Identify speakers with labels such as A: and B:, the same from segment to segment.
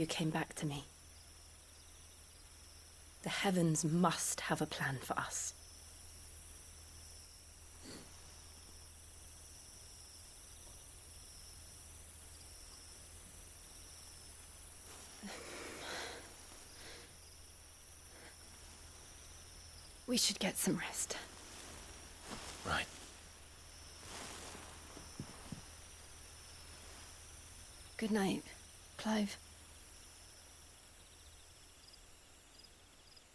A: you came back to me. The heavens must have a plan for us. We should get some rest.
B: Right.
A: Good night, Clive.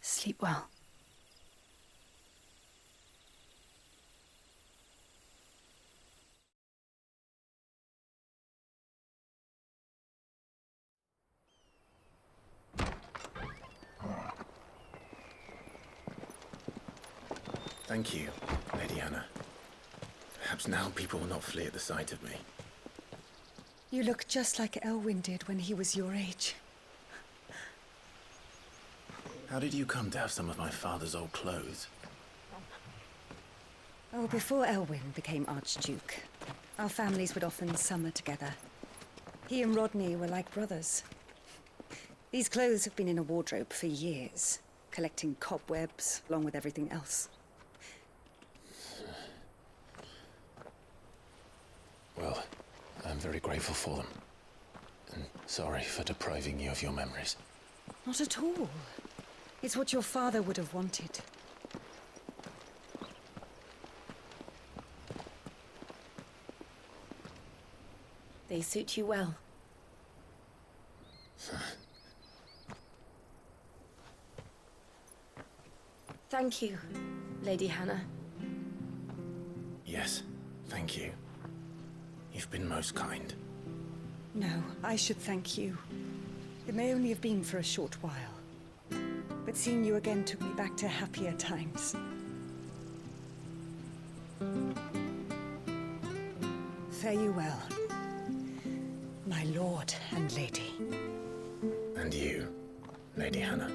A: Sleep well.
B: Thank you, Lady Hannah. Perhaps now people will not flee at the sight of me.
C: You look just like Elwyn did when he was your age.
B: How did you come to have some of my father's old clothes?
C: Oh, before Elwyn became Archduke, our families would often summer together. He and Rodney were like brothers. These clothes have been in a wardrobe for years, collecting cobwebs along with everything else.
B: Well, I'm very grateful for them. And sorry for depriving you of your memories.
C: Not at all. It's what your father would have wanted.
A: They suit you well. Thank you, Lady Hannah.
B: Yes, thank you. You've been most kind.
C: No, I should thank you. It may only have been for a short while, but seeing you again took me back to happier times. Fare you well, my lord and lady.
B: And you, Lady Hannah.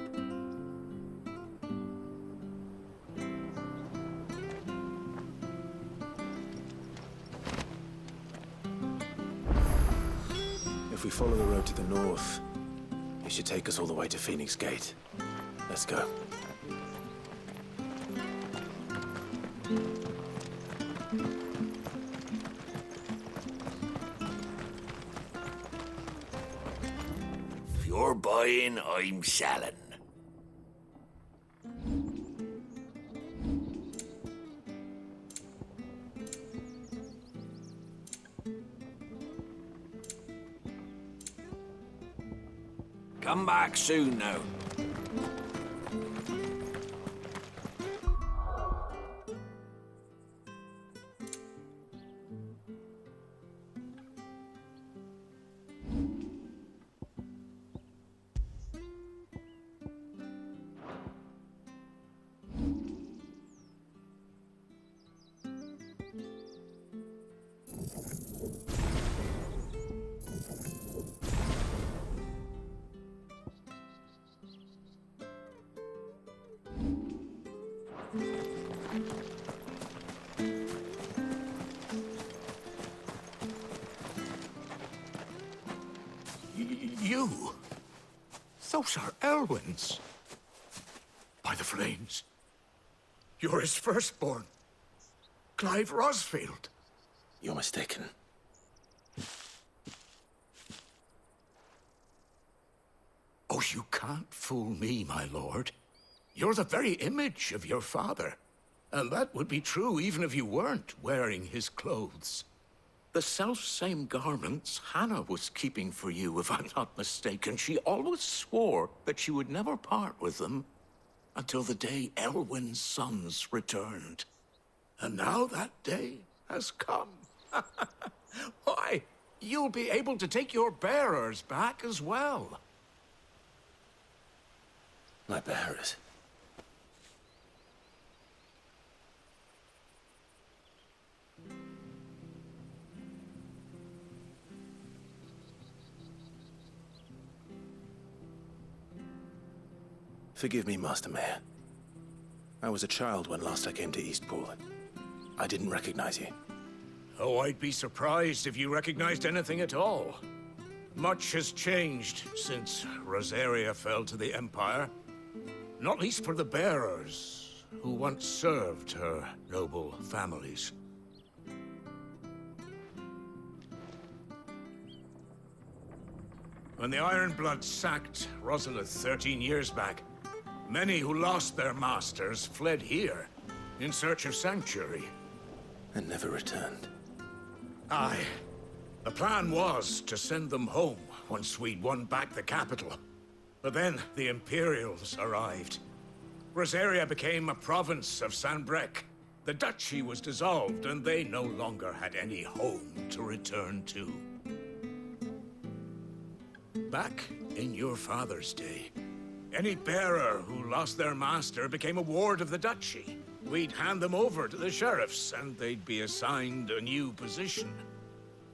B: If we follow the road to the north, it should take us all the way to Phoenix Gate. Let's go.
D: If you're buying, I'm selling. Come back soon now.
E: You? Those are Elwyn's. By the flames. You're his firstborn. Clive Rosfield.
B: You're mistaken.
E: Oh, you can't fool me, my lord. You're the very image of your father. And that would be true even if you weren't wearing his clothes. The self-same garments Hannah was keeping for you, if I'm not mistaken. She always swore that she would never part with them until the day Elwyn's sons returned. And now that day has come. Why, you'll be able to take your bearers back as well.
B: My bearers. Forgive me, Master Mayor. I was a child when last I came to Eastpool. I didn't recognize you.
E: Oh, I'd be surprised if you recognized anything at all. Much has changed since Rosaria fell to the Empire. Not least for the bearers, who once served her noble families. When the Ironbloods sacked Rosalith 13 years back, many who lost their masters fled here in search of sanctuary.
B: And never returned.
E: Aye. The plan was to send them home once we'd won back the capital. But then the Imperials arrived. Rosaria became a province of Sanbreque. The duchy was dissolved, and they no longer had any home to return to. Back in your father's day, any bearer who lost their master became a ward of the duchy. We'd hand them over to the sheriffs, and they'd be assigned a new position.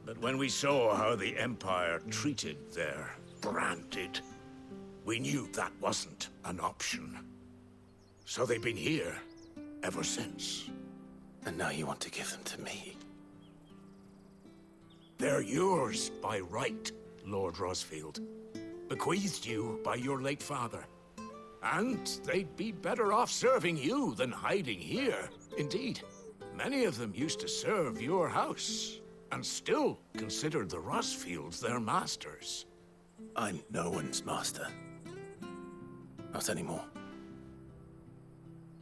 E: But when we saw how the Empire treated their branded, we knew that wasn't an option. So they've been here ever since.
B: And now you want to give them to me?
E: They're yours by right, Lord Rosfield. Bequeathed you by your late father. And they'd be better off serving you than hiding here. Indeed, many of them used to serve your house, and still considered the Rosfields their masters.
B: I'm no one's master. Not anymore.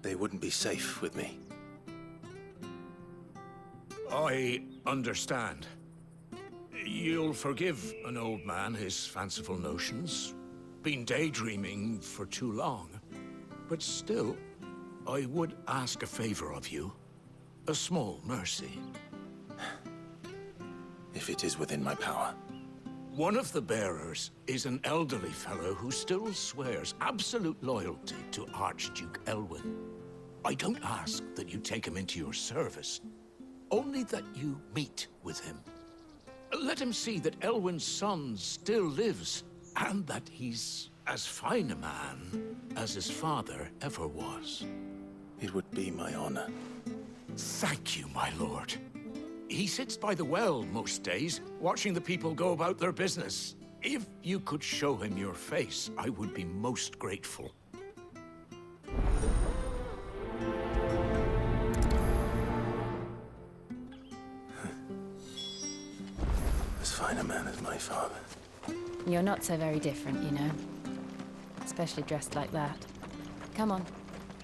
B: They wouldn't be safe with me.
E: I understand. You'll forgive an old man his fanciful notions. Been daydreaming for too long. But still, I would ask a favor of you. A small mercy.
B: If it is within my power.
E: One of the bearers is an elderly fellow who still swears absolute loyalty to Archduke Elwyn. I don't ask that you take him into your service, only that you meet with him. Let him see that Elwyn's son still lives, and that he's as fine a man as his father ever was.
B: It would be my honor.
E: Thank you, my lord. He sits by the well most days, watching the people go about their business. If you could show him your face, I would be most grateful.
B: As fine a man as my father.
A: You're not so very different, you know. Especially dressed like that. Come on,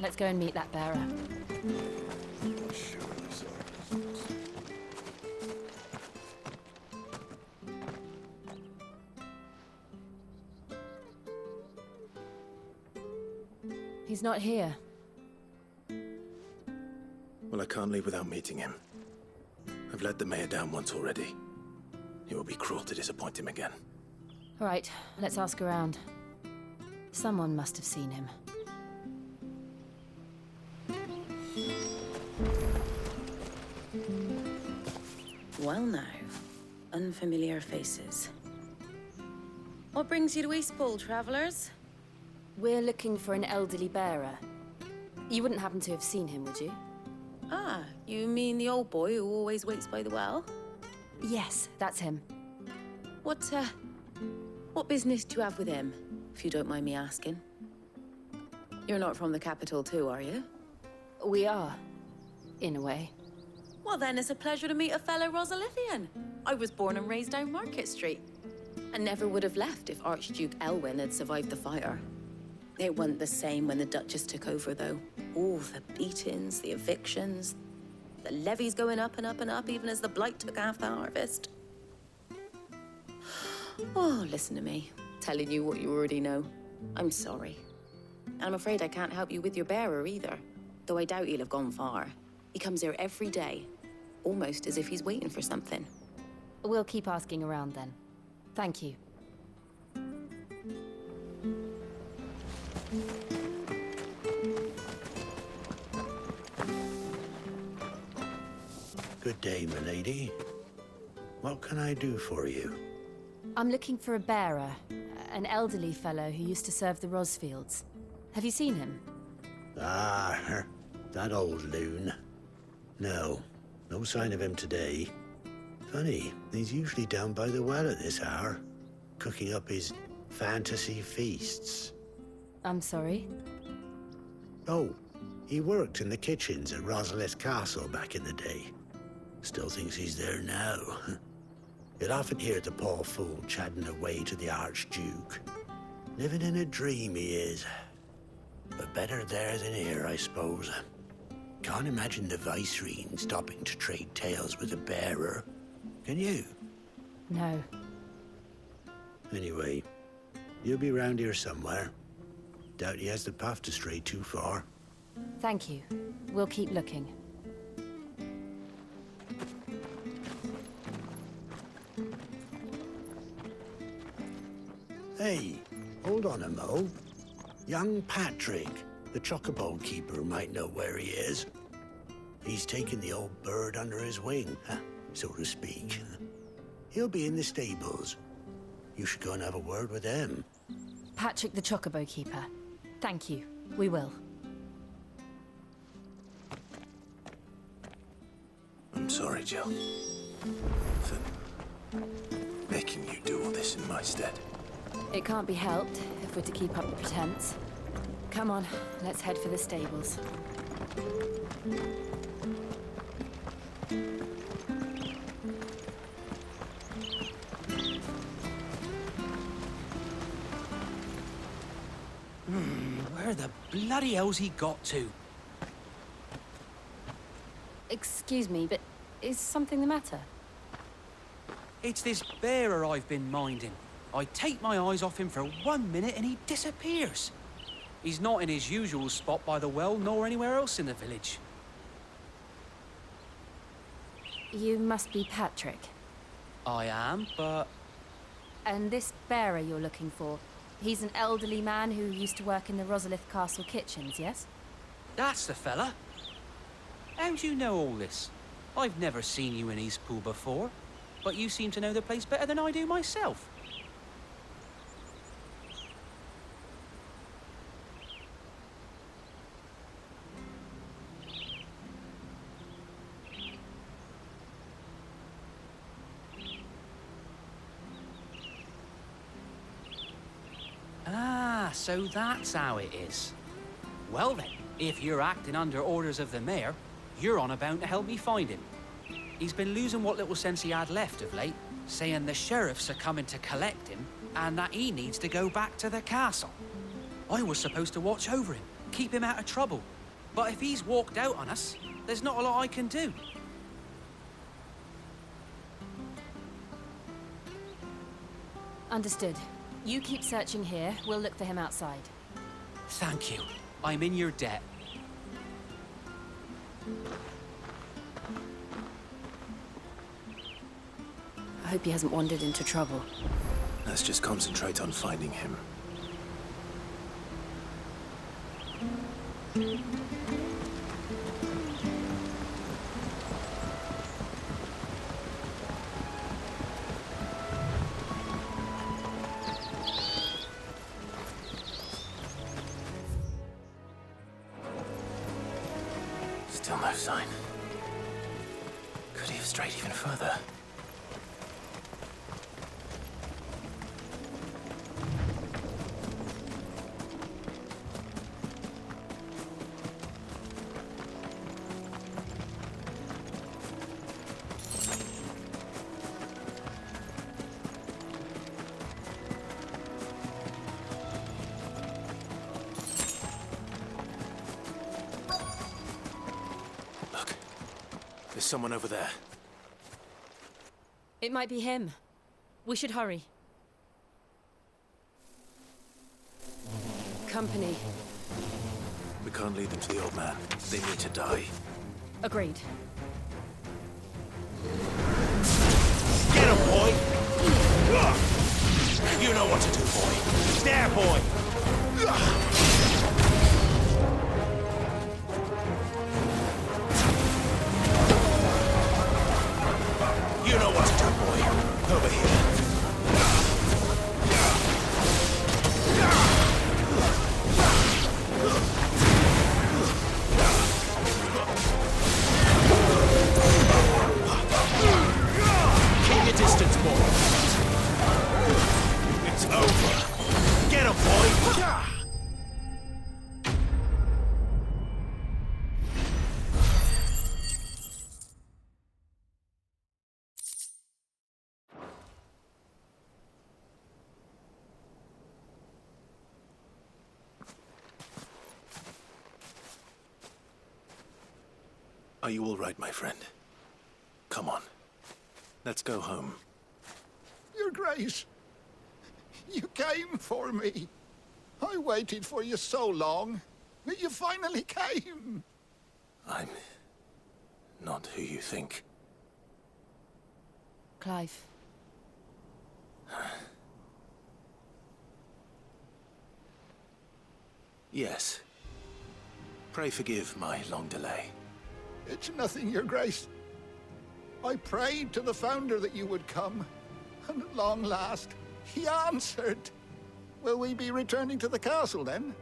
A: let's go and meet that bearer. He's not here.
B: Well, I can't leave without meeting him. I've let the mayor down once already. It would be cruel to disappoint him again.
A: All right, let's ask around. Someone must have seen him.
F: Well now, unfamiliar faces. What brings you to Eastpool, travelers?
A: We're looking for an elderly bearer. You wouldn't happen to have seen him, would you?
F: Ah, you mean the old boy who always waits by the well?
A: Yes, that's him.
F: What business do you have with him, if you don't mind me asking? You're not from the capital too, are you?
A: We are, in a way.
F: Well then, it's a pleasure to meet a fellow Rosalithian. I was born and raised down Market Street. And never would have left if Archduke Elwyn had survived the fire. It wasn't the same when the Duchess took over, though. All the beatings, the evictions, the levies going up and up and up, even as the blight took half the harvest. Oh, listen to me, telling you what you already know. I'm sorry. And I'm afraid I can't help you with your bearer either, though I doubt he'll have gone far. He comes here every day, almost as if he's waiting for something.
A: We'll keep asking around then. Thank you.
G: Good day, milady. What can I do for you?
A: I'm looking for a bearer, an elderly fellow who used to serve the Rosfields. Have you seen him?
G: Ah, that old loon. No sign of him today. Funny, he's usually down by the well at this hour. cooking up his fantasy feasts.
A: I'm sorry?
G: Oh, he worked in the kitchens at Rosalith Castle back in the day. Still thinks he's there now. You'd often hear the poor fool chatting away to the Archduke. Living in a dream he is. But better there than here, I suppose. Can't imagine the Vicereine stopping to trade tales with a bearer. Can you?
A: No.
G: Anyway, you'll be round here somewhere. Doubt he has the path to stray too far.
A: Thank you. We'll keep looking.
G: Hey, hold on a mo. Young Patrick, the chocobo keeper, might know where he is. He's taken the old bird under his wing, so to speak. He'll be in the stables. You should go and have a word with him.
A: Patrick the Chocobo Keeper. Thank you. We will.
B: I'm sorry, Jill. For making you do all this in my stead.
A: It can't be helped if we're to keep up the pretense. Come on, let's head for the stables.
H: Where the bloody hell's he got to?
A: Excuse me, but is something the matter?
H: It's this bearer I've been minding. I take my eyes off him for 1 minute and he disappears. He's not in his usual spot by the well, nor anywhere else in the village.
A: You must be Patrick.
H: I am, but...
A: And this bearer you're looking for, he's an elderly man who used to work in the Rosalith Castle kitchens, yes?
H: That's the fella. How do you know all this? I've never seen you in Eastpool before, but you seem to know the place better than I do myself. Ah, so that's how it is. Well then, if you're acting under orders of the mayor, you're on about to help me find him. He's been losing what little sense he had left of late, saying the sheriffs are coming to collect him and that he needs to go back to the castle. I was supposed to watch over him, keep him out of trouble. But if he's walked out on us, there's not a lot I can do.
A: Understood. You keep searching here, we'll look for him outside.
H: Thank you. I'm in your debt.
A: I hope he hasn't wandered into trouble.
B: Let's just concentrate on finding him. Still no sign. Could he have strayed even further? Look, there's someone over there.
A: It might be him. We should hurry. Company.
B: We can't lead them to the old man. They need to die.
A: Agreed.
D: Get him, boy! You know what to do, boy. There, boy! You know what to do, boy. Over here. Keep your distance, boy.
B: Are you all right, my friend? Come on. Let's go home.
I: Your Grace, you came for me. I waited for you so long, but you finally came.
B: I'm not who you think.
A: Clive.
B: Yes. Pray forgive my long delay.
I: It's nothing, Your Grace. I prayed to the Founder that you would come, and at long last, he answered. Will we be returning to the castle, then?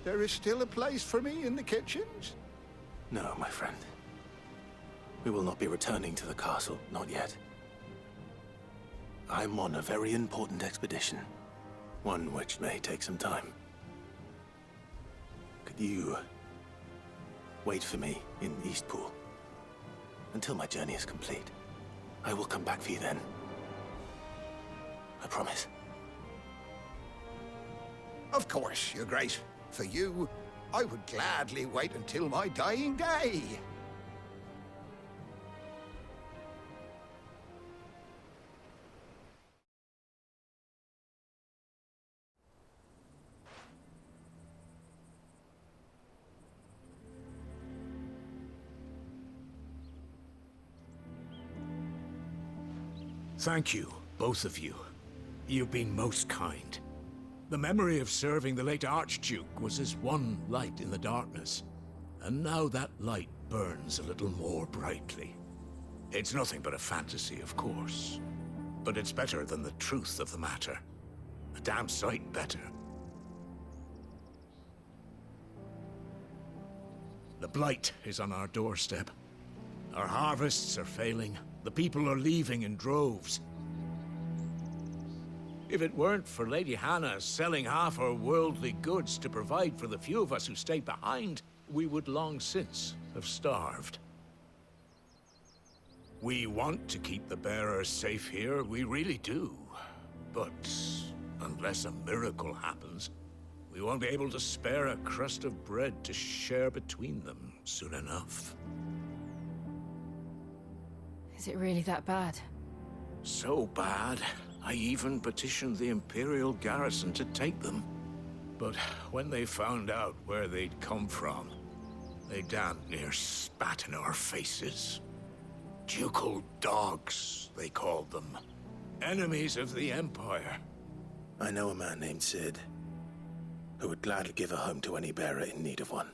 I: There is still a place for me in the kitchens?
B: No, my friend. We will not be returning to the castle, not yet. I'm on a very important expedition, one which may take some time. Could you wait for me in Eastpool until my journey is complete? I will come back for you then. I promise.
I: Of course, Your Grace. For you, I would gladly wait until my dying day.
E: Thank you, both of you. You've been most kind. The memory of serving the late Archduke was as one light in the darkness, and now that light burns a little more brightly. It's nothing but a fantasy, of course, but it's better than the truth of the matter. A damn sight better. The blight is on our doorstep. Our harvests are failing. The people are leaving in droves. If it weren't for Lady Hannah selling half her worldly goods to provide for the few of us who stayed behind, we would long since have starved. We want to keep the bearers safe here, we really do. But unless a miracle happens, we won't be able to spare a crust of bread to share between them soon enough.
A: Is it really that bad?
E: So bad, I even petitioned the Imperial garrison to take them. But when they found out where they'd come from, they damn near spat in our faces. Ducal dogs, they called them. Enemies of the Empire.
B: I know a man named Sid, who would gladly give a home to any bearer in need of one.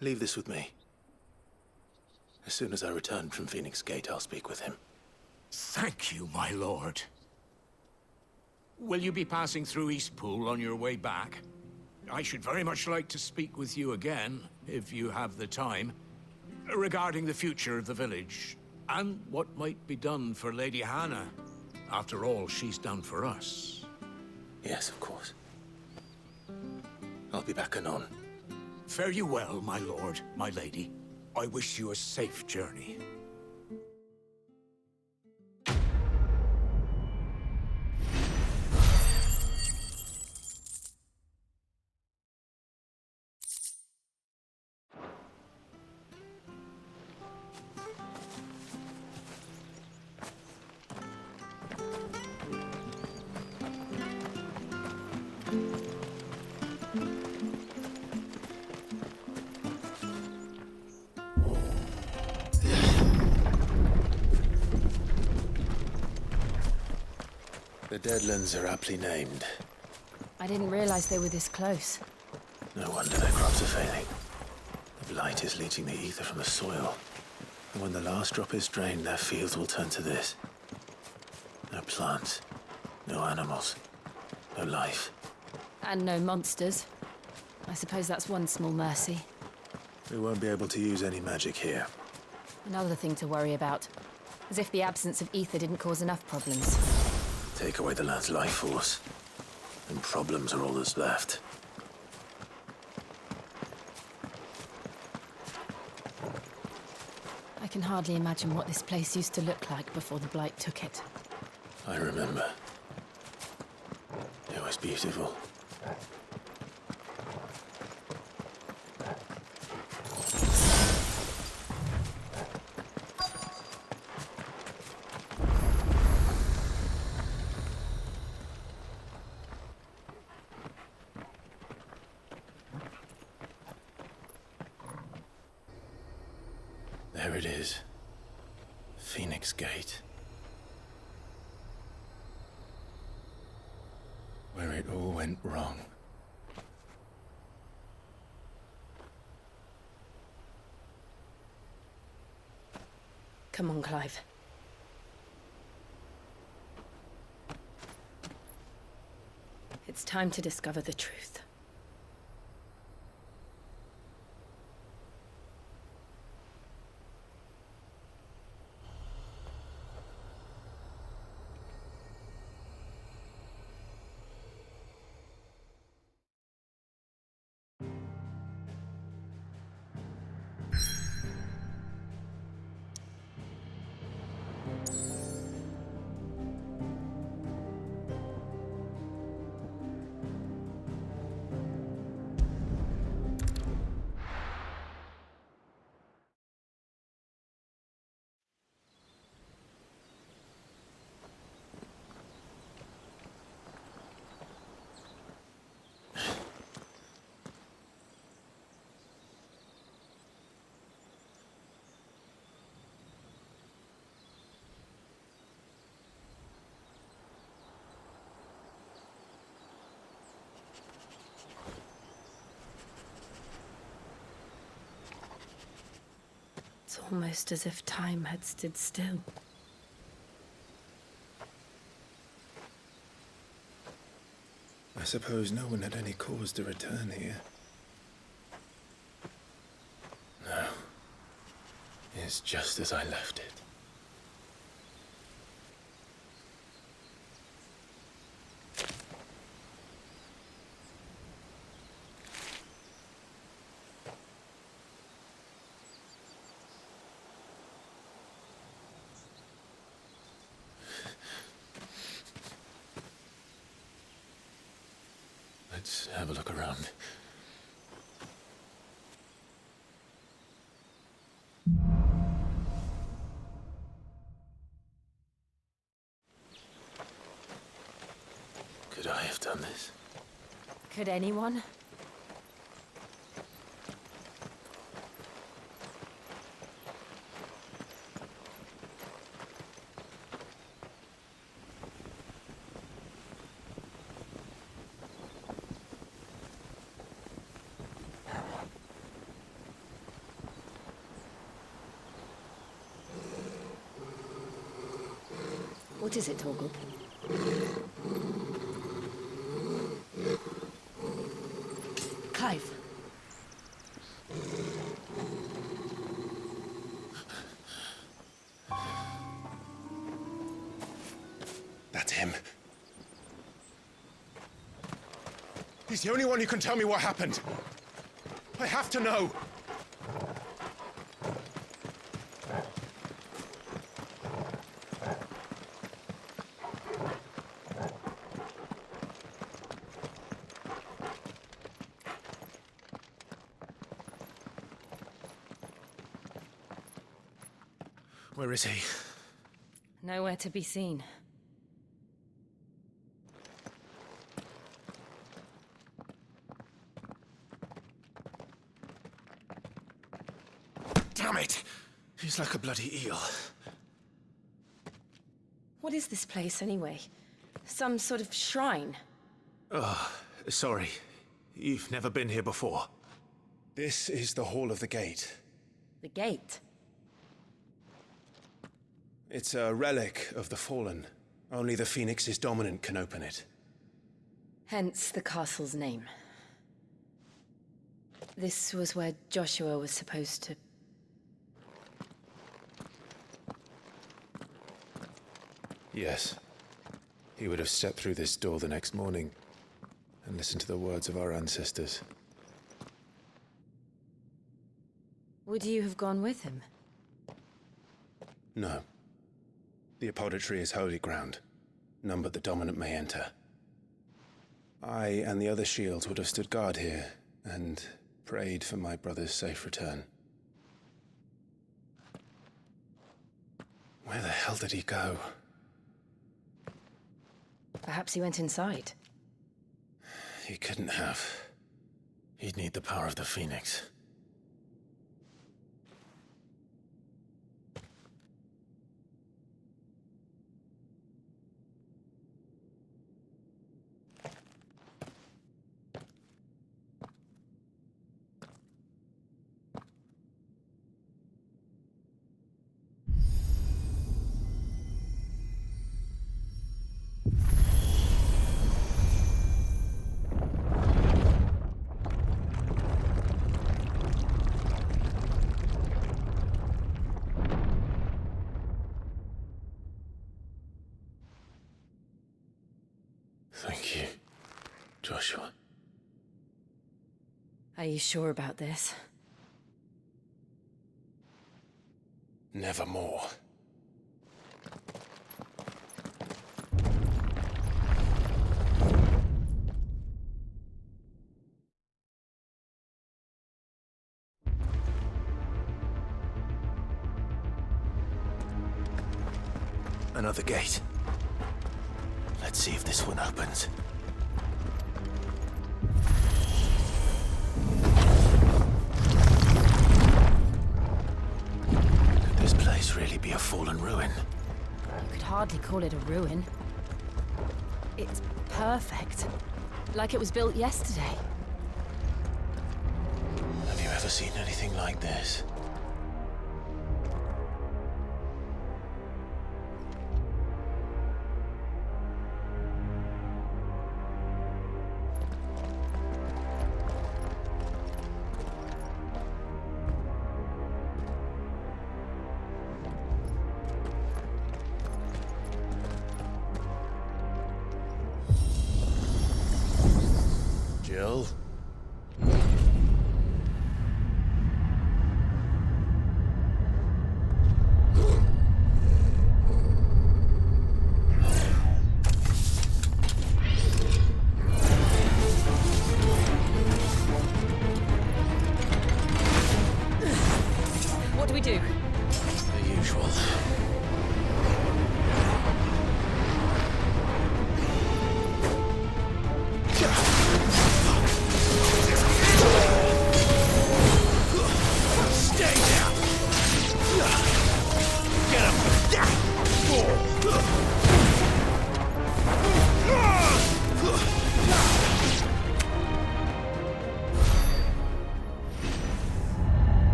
B: Leave this with me. As soon as I return from Phoenix Gate, I'll speak with him.
E: Thank you, my lord. Will you be passing through Eastpool on your way back? I should very much like to speak with you again, if you have the time, regarding the future of the village, and what might be done for Lady Hannah. After all she's done for us.
B: Yes, of course. I'll be back anon.
E: Fare you well, my lord, my lady. I wish you a safe journey.
B: The Deadlands are aptly named.
A: I didn't realize they were this close.
B: No wonder their crops are failing. The blight is leaching the ether from the soil. And when the last drop is drained, their fields will turn to this. No plants, no animals, no life.
A: And no monsters. I suppose that's one small mercy.
B: We won't be able to use any magic here.
A: Another thing to worry about. As if the absence of ether didn't cause enough problems.
B: Take away the lad's life force, and Problems are all that's left.
A: I can hardly imagine what this place used to look like before the Blight took it.
B: I remember. It was beautiful. There it is. Phoenix Gate. Where it all went wrong.
A: Come on, Clive. It's time to discover the truth. It's almost as if time had stood still.
B: I suppose no one had any cause to return here. No. It's just as I left it. Let's have a look around. Could I have done this?
A: Could anyone?
C: What is it, Torgal?
A: Clive.
D: That's him. He's the only one who can tell me what happened. I have to know. Where is he?
A: Nowhere to be seen.
D: Damn it! He's like a bloody eel.
A: What is this place, anyway? Some sort of shrine?
D: Sorry. You've never been here before. This is the Hall of the Gate.
A: The gate?
D: It's a relic of the Fallen. Only the Phoenix's dominant can open it.
A: Hence the castle's name. This was where Joshua was supposed to...
B: Yes. He would have stepped through this door the next morning. and listen to the words of our ancestors.
A: Would you have gone with him?
B: No. The apodatory is holy ground. None but the dominant may enter. I and the other shields would have stood guard here, and prayed for my brother's safe return. Where the hell did he go?
A: Perhaps he went inside.
B: He couldn't have. He'd need the power of the Phoenix. Thank you, Joshua.
A: Are you sure about this?
B: Nevermore. Another gate. Let's see if this one opens. Could this place really be a fallen ruin?
A: You could hardly call it a ruin. It's perfect. Like it was built yesterday.
B: Have you ever seen anything like this? Jill?
A: What do we do?
B: The usual.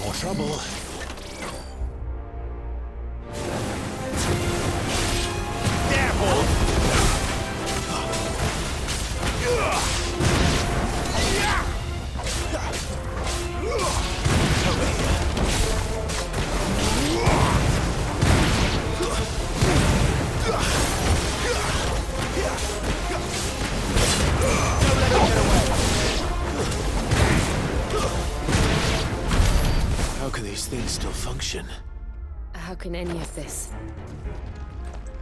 B: More trouble. How can these things still function?
A: How can any of this?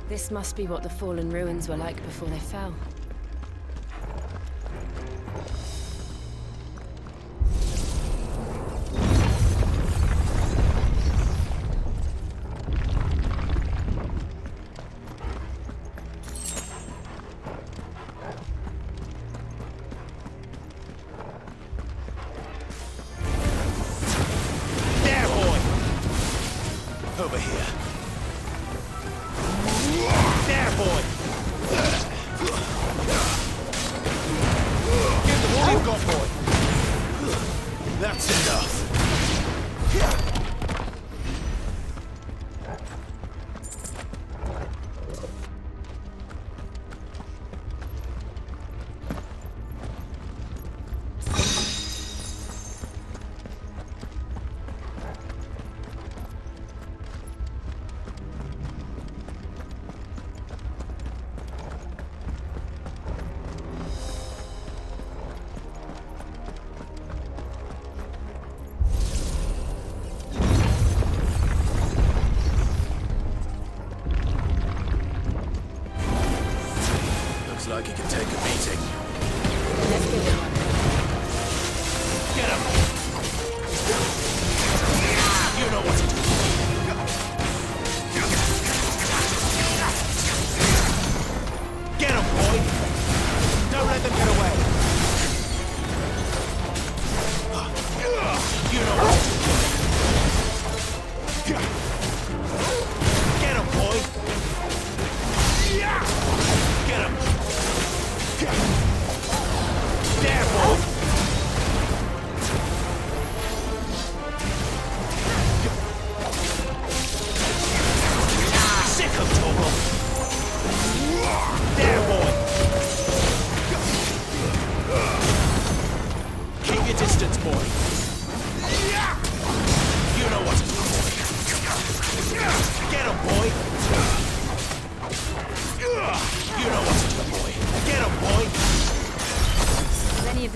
A: This must be what the fallen ruins were like before they fell.
B: Over here. There, boy! Give them all you've got, boy! That's enough!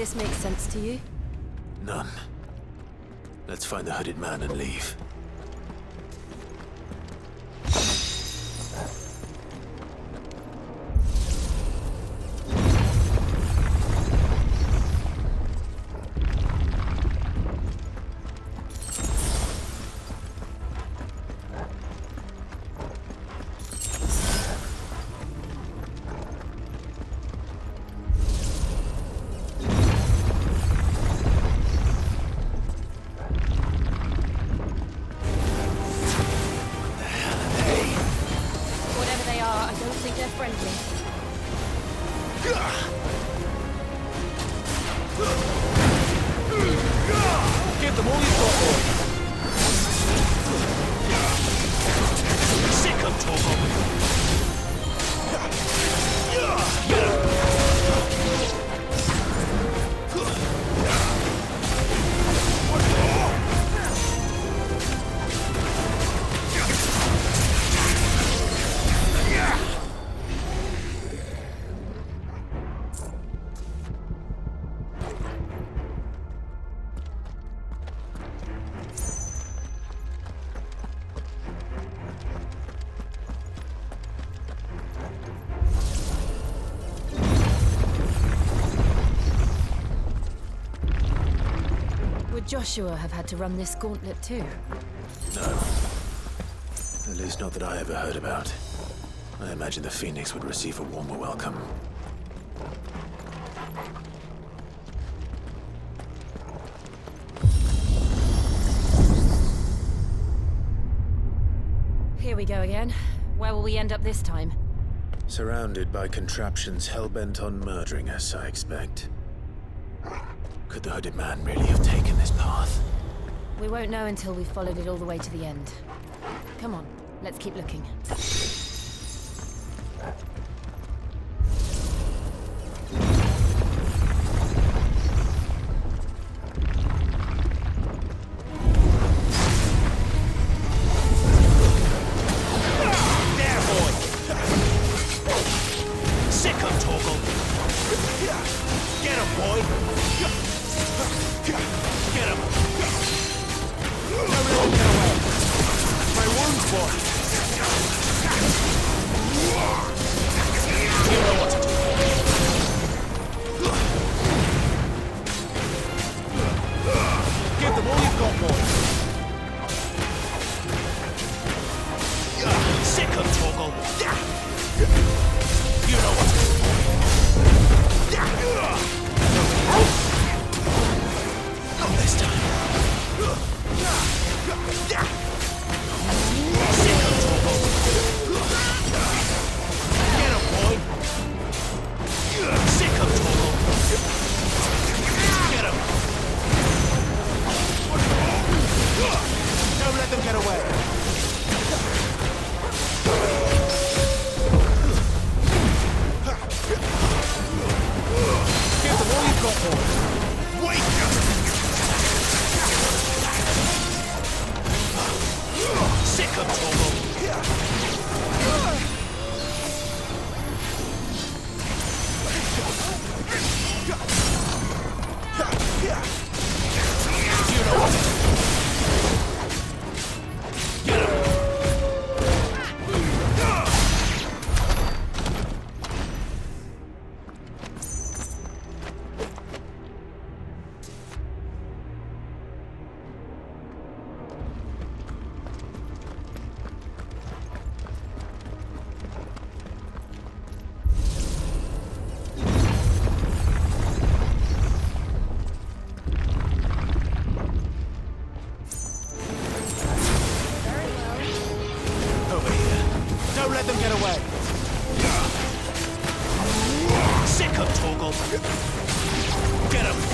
A: this makes sense to you?
B: None. Let's find the hooded man and leave.
A: Joshua have had to run this gauntlet too?
B: No. At least not that I ever heard about. I imagine the Phoenix would receive a warmer welcome.
A: Here we go again. Where will we end up this time?
B: Surrounded by contraptions hell-bent on murdering us, I expect. Could the hooded man really have taken this path?
A: We won't know until we've followed it all the way to the end. Come on, let's keep looking.
B: Get him!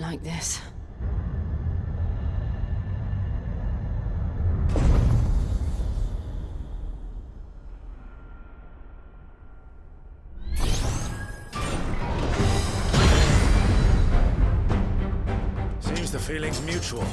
A: like this.
D: Seems the feeling's mutual.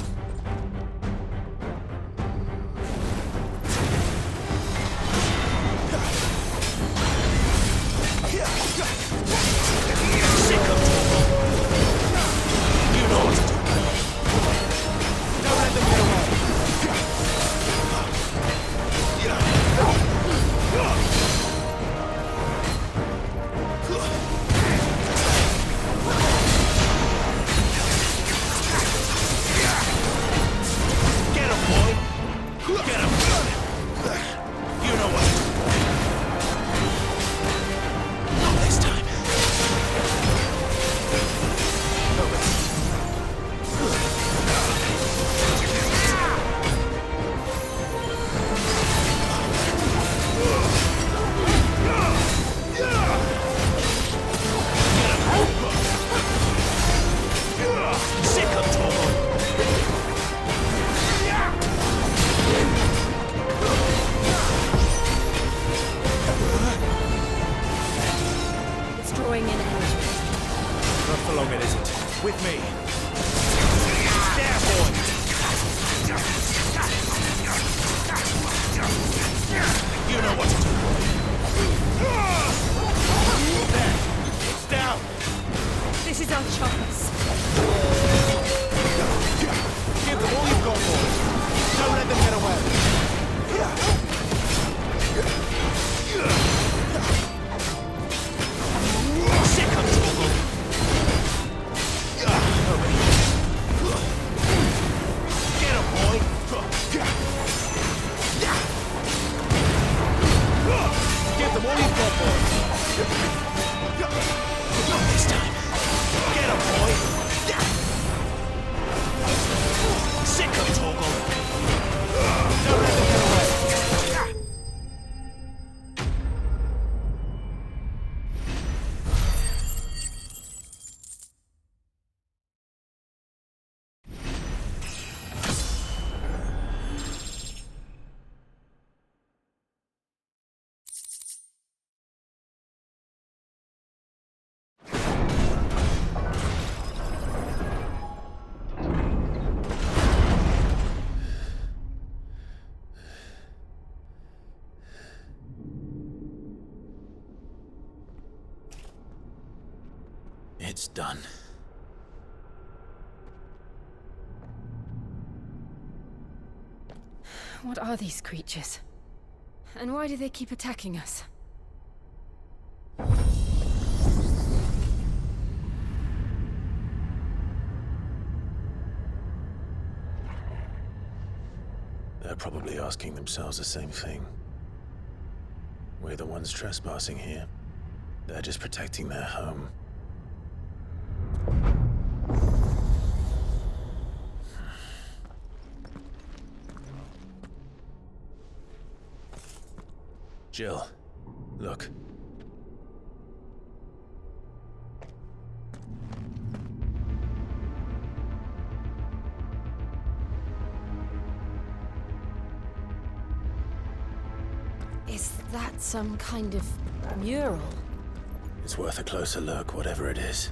B: It's done.
A: What are these creatures? And why do they keep attacking us?
B: They're probably asking themselves the same thing. We're the ones trespassing here. They're just protecting their home. Jill, look.
A: Is that some kind of mural?
B: It's worth a closer look, whatever it is.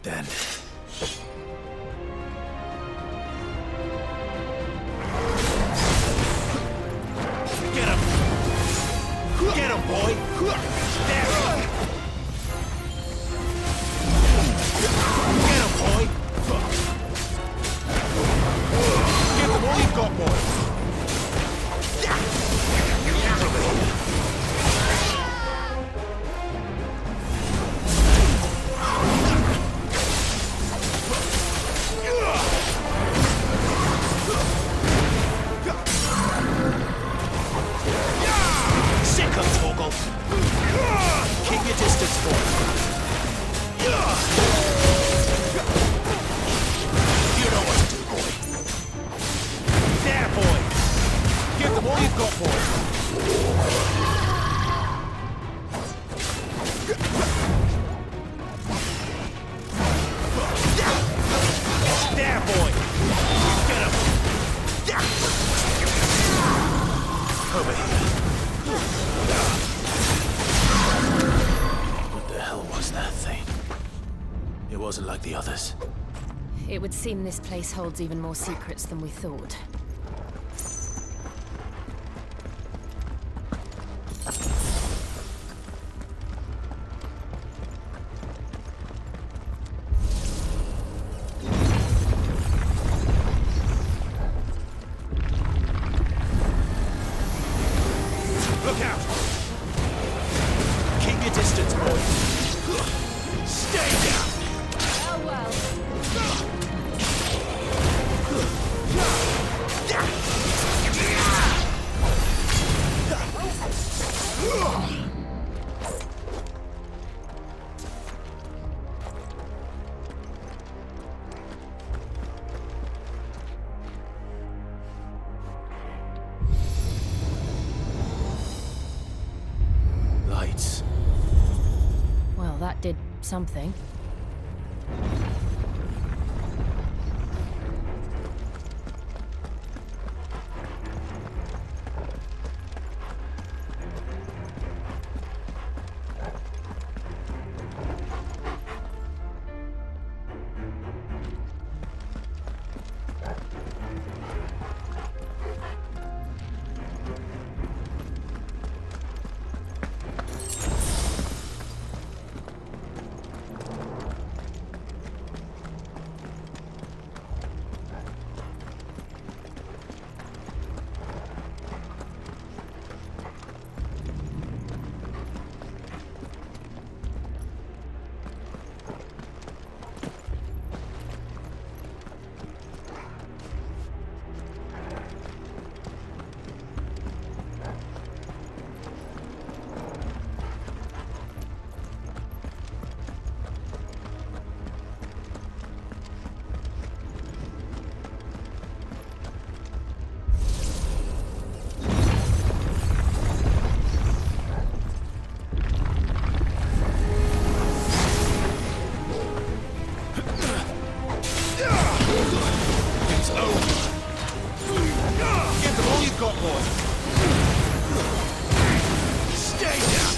D: then. Get him! Get him, boy! There! Get him, boy! Give them all you've got, boy! Sick of Torgal! Keep your distance, boy! You know what to do, boy! There, boy! Give them all you've got, boy! There, boy! Get him! Over here.
B: What the hell was that thing? It wasn't like the others.
A: It would seem this place holds even more secrets than we thought.
D: Look out! Keep your distance, boy! Stay down!
A: Oh well.
B: Lights.
A: Well, that did something.
D: It's over! Give them all you've got, boy! Stay down!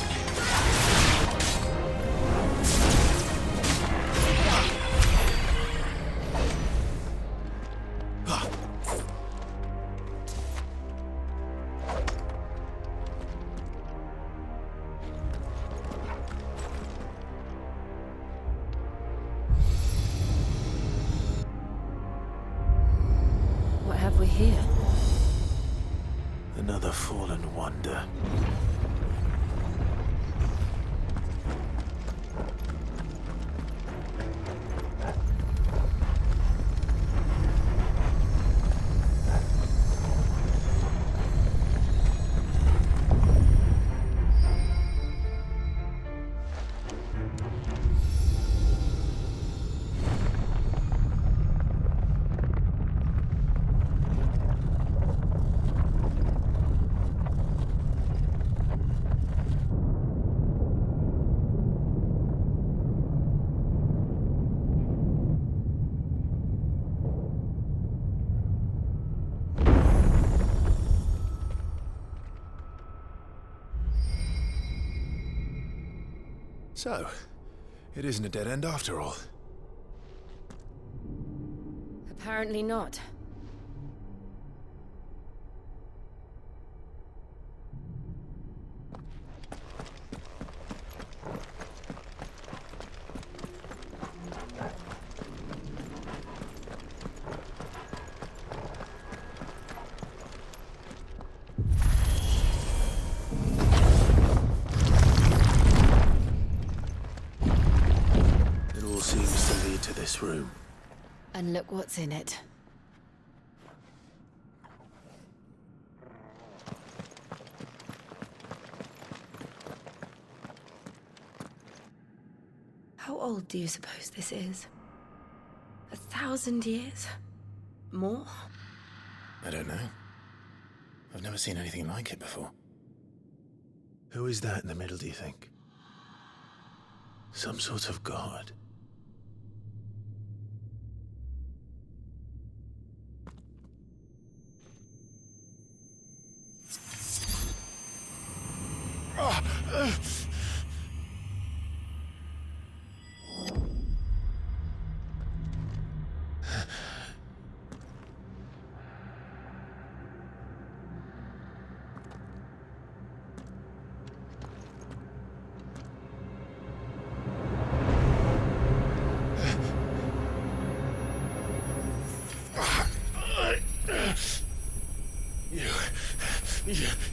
A: What have we here?
B: Another fallen wonder.
D: So, it isn't a dead end after all.
A: Apparently not.
B: It all seems to lead to this room.
A: And look what's in it. How old do you suppose this is? 1,000 years? More?
B: I don't know. I've never seen anything like it before. Who is that in the middle, do you think? Some sort of god?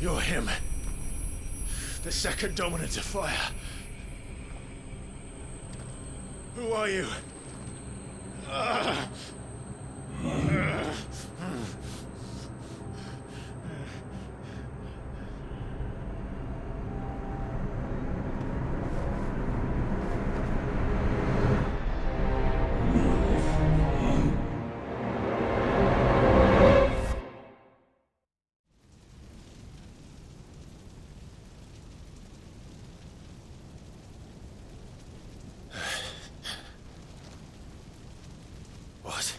B: You're him. The second dominant of fire. Who are you? What?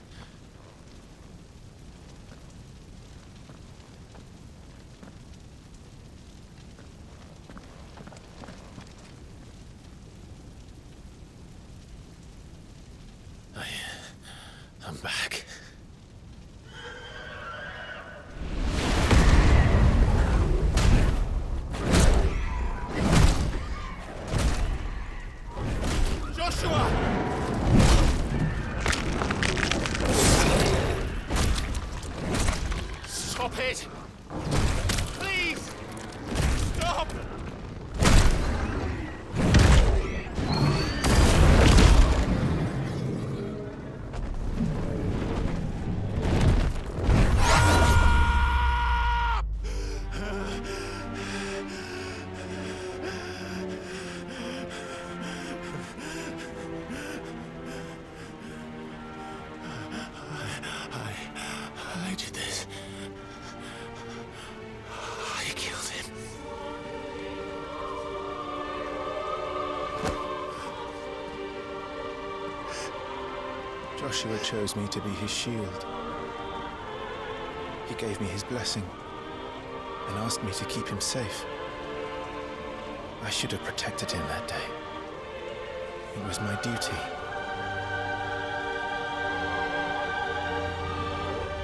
B: I'm back.
D: Joshua! Stop it! Please! Stop!
B: I did this. I killed him.
D: Joshua chose me to be his shield. He gave me his blessing and asked me to keep him safe. I should have protected him that day. It was my duty.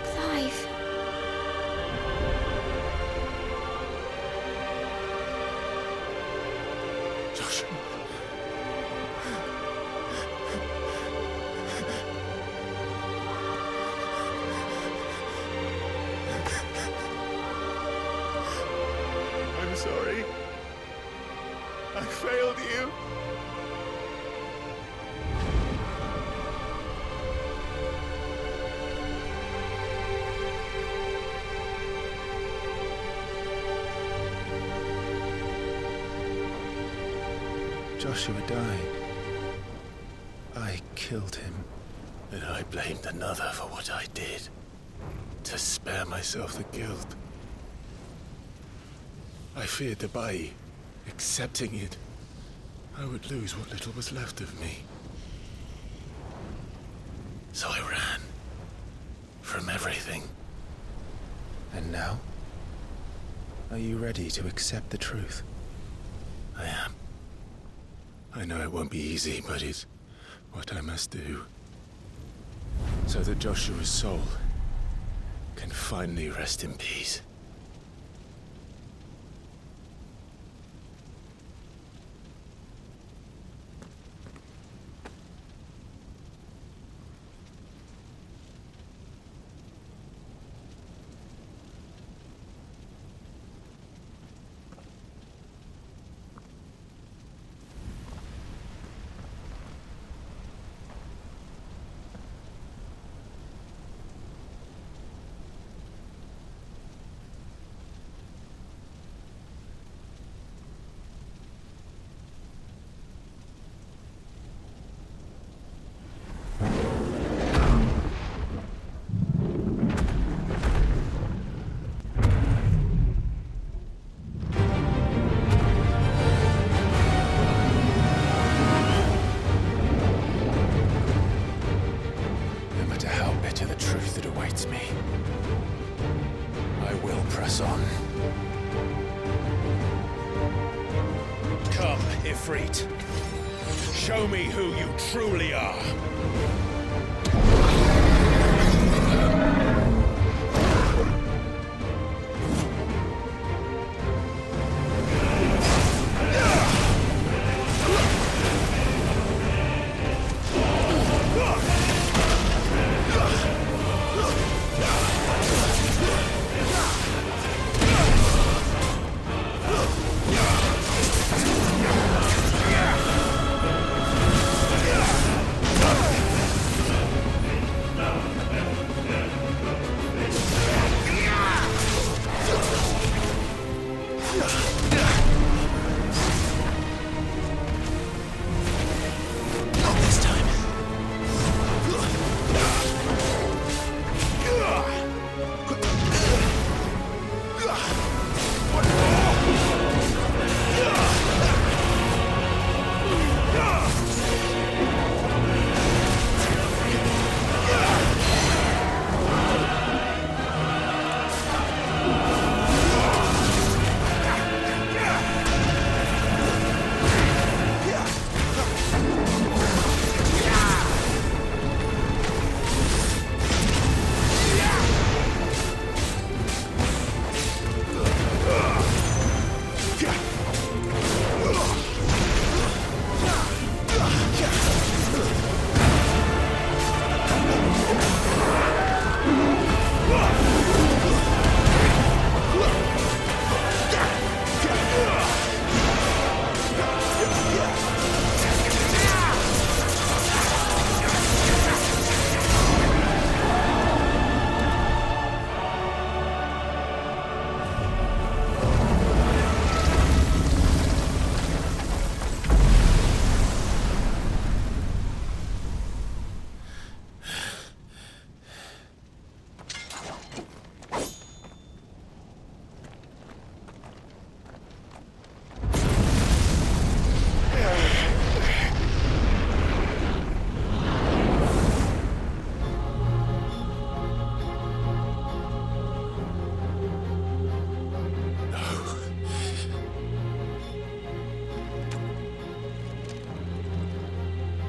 A: Clive.
B: Joshua.
D: I'm sorry. I failed you. Joshua died. I killed him.
B: And I blamed another for what I did. To spare myself the guilt. I feared that by accepting it, I would lose what little was left of me. So I ran. From everything.
D: And now? Are you ready to accept the truth?
B: I am. I know it won't be easy, but it's what I must do. so that Joshua's soul can finally rest in peace. Me. I will press on.
J: Come, Ifrit. Show me who you truly are.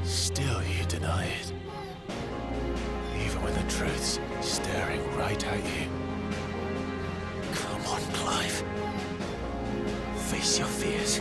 B: Still you deny it. Even when the truth's staring right at you. Come on, Clive. Face your fears.